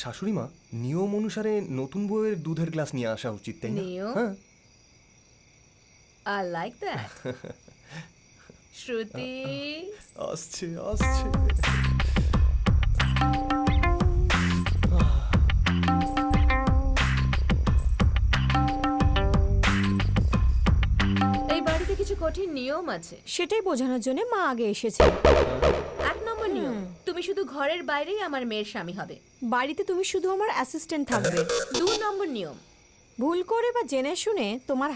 শাশুড়ি মা, নিয়ম অনুসারে নতুন বউয়ের দুধের গ্লাস নিয়ে আসা উচিত, তাই না? হ্যাঁ। I like that. শ্রুতি, আসছে আসছে। এই বাড়িতে কিছু কঠিন নিয়ম আছে। সেটাই বোঝানোর জন্য মা আগে এসেছে। 1 নম্বর নিয়ম, তুমি শুধু ঘরের বাইরেই আমার মেয়ের স্বামী হবে। বাড়িতে তুমি শুধু আমার অ্যাসিস্ট্যান্ট থাকবে। 2 নম্বর নিয়ম, ভুল করে বা জেনে শুনে তোমার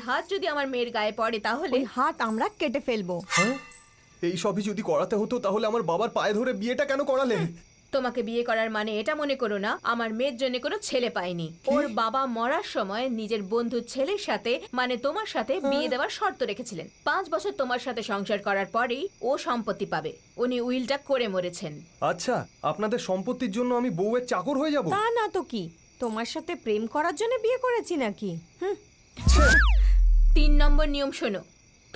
হাত যদি আমার মেয়ের গায়ে পড়ে তাহলে ওই হাত আমরা কেটে ফেলবো। হ্যাঁ, এই সবই যদি করাতে হতো তাহলে আমার বাবার পায়ে ধরে বিয়েটা কেন করালেন? তোমাকে বিয়ে করার মানে এটা মনে করো না আমার মেয়ের জন্য কোনো ছেলে পাইনি। ওর বাবা মরার সময় নিজের বন্ধুর ছেলের সাথে মানে তোমার সাথে বিয়ে দেওয়ার শর্ত রেখেছিলেন। 5 বছর তোমার সাথে সংসার করার পরেই ও সম্পত্তি পাবে। উনি উইলটা করে মরেছেন। আচ্ছা, আপনাদের সম্পত্তির জন্য আমি বউয়ের চাকর হয়ে যাব? তা না তো কি, তোমার সাথে প্রেম করার জন্য বিয়ে করেছি নাকি? 3 নম্বর নিয়ম শোনো,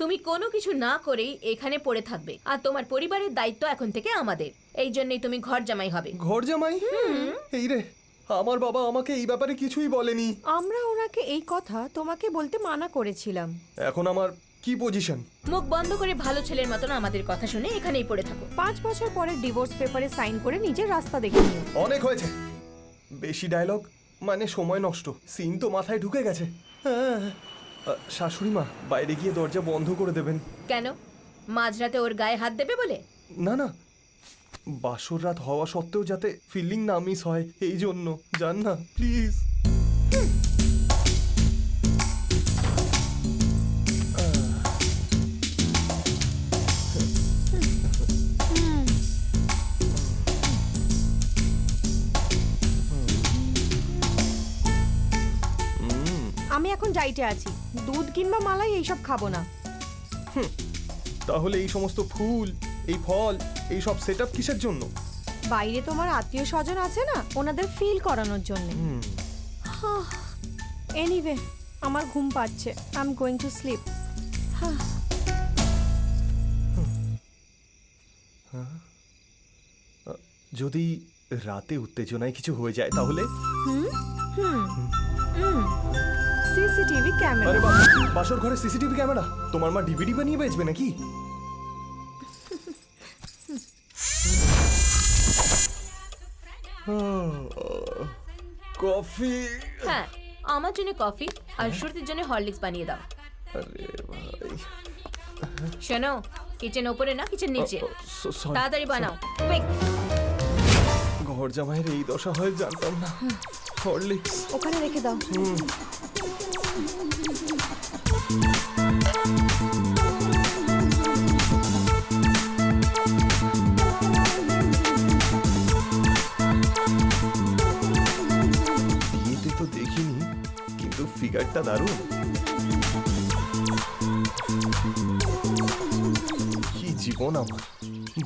তুমি কোনো কিছু না করেই এখানে পড়ে থাকবে আর তোমার পরিবারের দায়িত্ব এখন থেকে আমাদের। এই জন্যই তুমি ঘর জামাই হবে। ঘর জামাই? এই রে, আমার বাবা আমাকে এই ব্যাপারে কিছুই বলেনি। আমরা ওনাকে এই কথা তোমাকে বলতে মানা করেছিলাম। এখন আমার কি পজিশন? মুখ বন্ধ করে ভালো ছেলের মতন আমাদের কথা শুনে এখানেই পড়ে থাকো। 5 বছর পরে ডিভোর্স পেপারে সাইন করে নিজের রাস্তা দেখে নিও। অনেক হয়েছে, বেশি ডায়লগ, মানে সময় নষ্ট। সিন তো মাথায় ঢুকে গেছে। শাশুড়ি মা, বাইরে গিয়ে দরজা বন্ধ করে দেবেন। কেন, মাঝরাতে ওর গায়ে হাত দেবে বলে? না না, বাসর রাত হওয়া সত্ত্বেও যাতে ফিলিং না মিস হয় এই জন্য। যান না প্লিজ। আমি এখন ডাইটে আছি, দুধ কিংবা মালাই এইসব খাবো না। তাহলে এই সমস্ত ফুল, এই ফল, এই সব সেটআপ কিসের জন্য? বাইরে তোমার আত্মীয় স্বজন আছে না, ওনাদের ফিল করানোর জন্য। এনিওয়ে, আমার ঘুম পাচ্ছে, I am going to sleep. যদি রাতে উত্তেজনায় কিছু হয়ে যায় তাহলে? CCTV camera. আরে বাবা, বাসর ঘরে সিসিটিভি ক্যামেরা? তোমার মা ডিভিডি বানিয়ে বেচবে নাকি? কফি। হ্যাঁ, আমার জন্য কফি আর শ্রুতির জন্য হরলিক্স বানিয়ে দাও। আরে ভাই, শোনো, কিচেন ওপরে না, কিচেন নিচে। তাড়াতাড়ি বানাও, কুইক। ঘর জামাইয়ের এই দশা হয় জানতাম না। হরলিক্স ওখানে রেখে দাও। বিয়েতে তো দেখিনি, কিন্তু ফিগারটা দারুণ। কি জীবন আমার,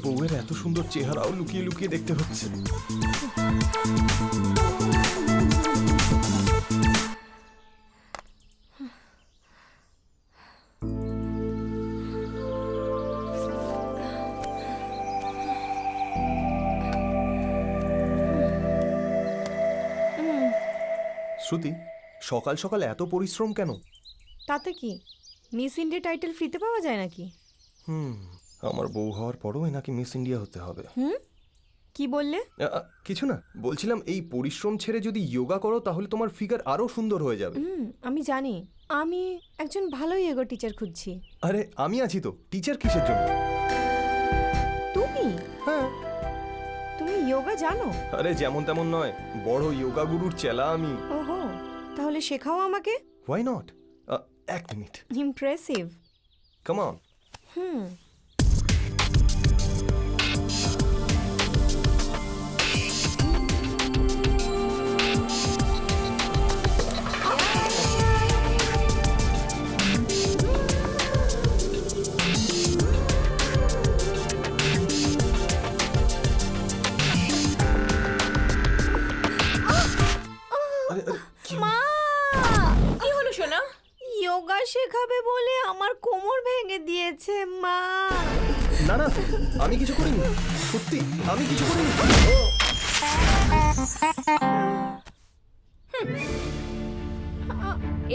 বউয়ের এত সুন্দর চেহারাও লুকিয়ে লুকিয়ে দেখতে হচ্ছে। শ্রুতি, সকাল সকাল এত পরিশ্রম কেন? তাতে কি, মিস ইন্ডিয়া টাইটেল ফ্রিতে পাওয়া যায় নাকি? আমার বউ হওয়ার পরও এনাকে মিস ইন্ডিয়া হতে হবে। কি বললে? কিছু না, বলছিলাম এই পরিশ্রম ছেড়ে যদি যোগা করো তাহলে তোমার ফিগার আরো সুন্দর হয়ে যাবে। আমি জানি, আমি একজন ভালো যোগা টিচার খুঁজছি। আরে আমি আছি তো, টিচার কিসের জন্য? তুমি? হ্যাঁ। তুমি যোগা জানো? আরে যেমন তেমন নয়, বড় যোগা গুরুর চেলা আমি। ওহো, তাহলে শেখাও আমাকে। Why not? এক মিনিট। ইমপ্রেসিভ। Come on. মা! কি হলো সোনা? যোগা শেখাবে বলে আমার কোমর ভেঙে দিয়েছে মা। না না, আমি কিছু করিনি, সত্যি আমি কিছু করিনি।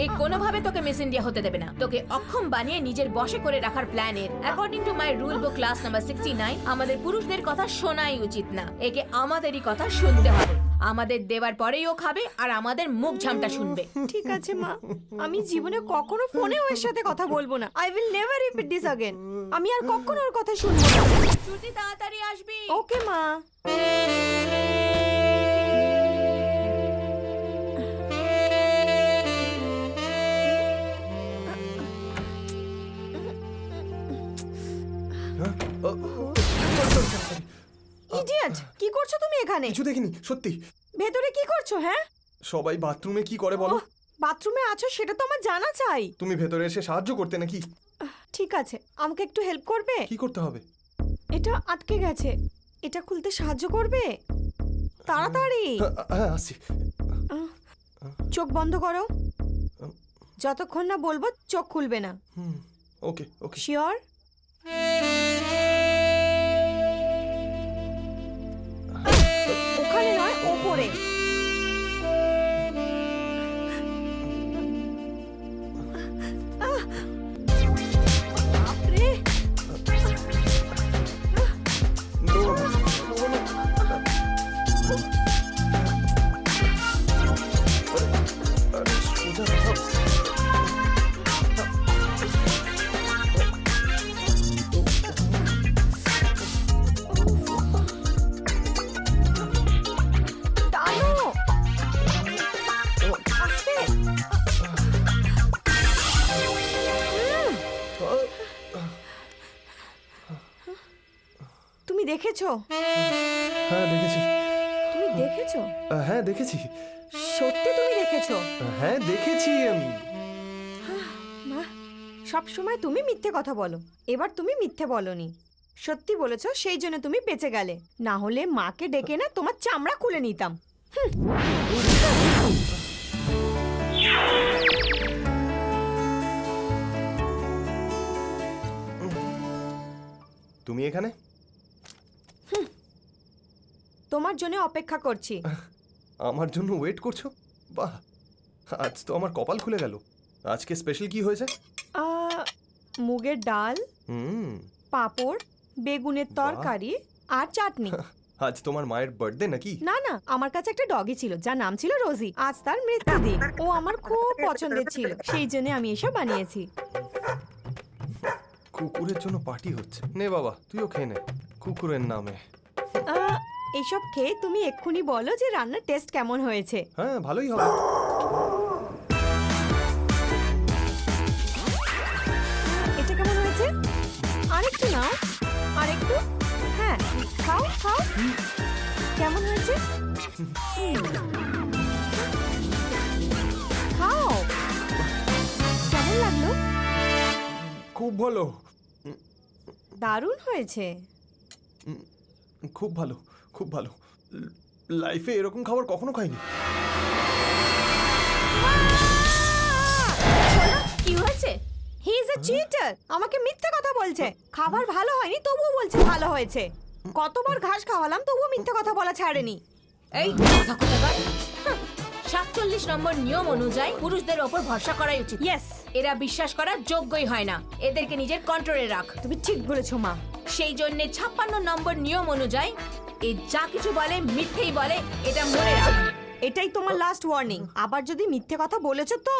এ কোনোভাবে তোকে মিস ইন্ডিয়া হতে দেবে না। তোকে অক্ষম বানিয়ে নিজের বশে করে রাখার প্ল্যানের according to my rule book class number 69 আমাদের পুরুষদের কথা শোনাই উচিত না। একে আমাদেরই কথা শুনতে হবে। আমাদের দেওয়ার পরেই ও খাবে আর আমাদের মুখ ঝামটা শুনবে। ঠিক আছে মা, আমি জীবনে কখনো ফোনে ওর সাথে কথা বলবো না। I will never repeat this again. আমি আর কখনো ওর কথা শুনবো না। শ্রুতি তাড়াতাড়ি আসবি। ওকে মা। ইডিয়েট, কি করছো তুমি এখানে? কিছু দেখিনি সত্যি। ভেতরে কি করছো? হ্যাঁ, সবাই বাথরুমে কি করে বলো? বাথরুমে আছো সেটা তো আমার জানা চাই। তুমি ভেতরে এসে সাহায্য করতে নাকি? ঠিক আছে, আমাকে একটু হেল্প করবে? কি করতে হবে? এটা আটকে গেছে, এটা খুলতে সাহায্য করবে? তাড়াতাড়ি। হ্যাঁ আসছি। চোখ বন্ধ করো। যতক্ষণ না বলবো চোখ খুলবে না। ওকে ওকে। শিওর? ওখানে নয়, ওপরে। বাপরে, টানো। আস্তে। তুমি দেখেছো? হ্যাঁ দেখেছি। তুমি দেখেছো? হ্যাঁ দেখেছি। সত্যি তুমি দেখেছো? হ্যাঁ দেখেছি আমি। মা, সব সময় তুমি মিথ্যে কথা বলো। এবার তুমি মিথ্যে বলনি, সত্যি বলেছো, সেই জন্য তুমি বেঁচে গেলে। না হলে মাকে ডেকে না তোমার চামড়া খুলে নিতাম। তুমি এখানে? তোমার জন্য অপেক্ষা করছি। আমার জন্য ওয়েট করছো? বাহ, আজ তো আমার কপাল খুলে গেল। আজকে স্পেশাল কি হয়েছে? মুগের ডাল, হুম। পাঁপড়, বেগুনের তরকারি আর চাটনি। আজ তোমার মায়ের বার্থডে নাকি? না না, আমার কাছে একটা ডগি ছিল যার নাম ছিল রোজি। আজ তার মৃত্যুদিন। ও আমার খুব পছন্দের ছিল, সেই জন্য আমি এসব বানিয়েছি। কুকুরের জন্য পার্টি হচ্ছে। নে বাবা, তুইও খেয়ে নে কুকুরের নামে। এইসব খেয়ে তুমি এক্ষুনি বলো যে রান্নার টেস্ট কেমন হয়েছে। হ্যাঁ ভালোই হবে। এটা কেমন হয়েছে? আরেকটু নাও, আরেকটু। হ্যাঁ, খাও খাও। কেমন হয়েছে? খাও। কেমন লাগলো? খুব ভালো। দারুণ হয়েছে। খুব ভালো, খুব ভালো। লাইফে এরকম খাবার কখনো খাইনি। কি হয়েছে? He is a cheater. আমাকে মিথ্যে কথা বলছে। খাবার ভালো হয়নি তবুও বলছে ভালো হয়েছে। কতবার ঘাস খাওয়ালাম তবুও মিথ্যে কথা বলা ছাড়েনি। এই কথা কোথাকার। 47 নম্বর নিয়ম অনুযায়ী পুরুষদের ওপর ভরসা করাই উচিত। ইয়েস, এরা বিশ্বাস করার যোগ্যই হয় না। এদেরকে নিজের কন্ট্রোলে রাখ। তুমি ঠিক বলেছো মা। সেই জন্য 56 নম্বর নিয়ম অনুযায়ী এ যা কিছু বলে মিথ্যেই বলে, এটা মনে রাখ। এটাই তোমার লাস্ট ওয়ার্নিং। আবার যদি মিথ্যে কথা বলেছো তো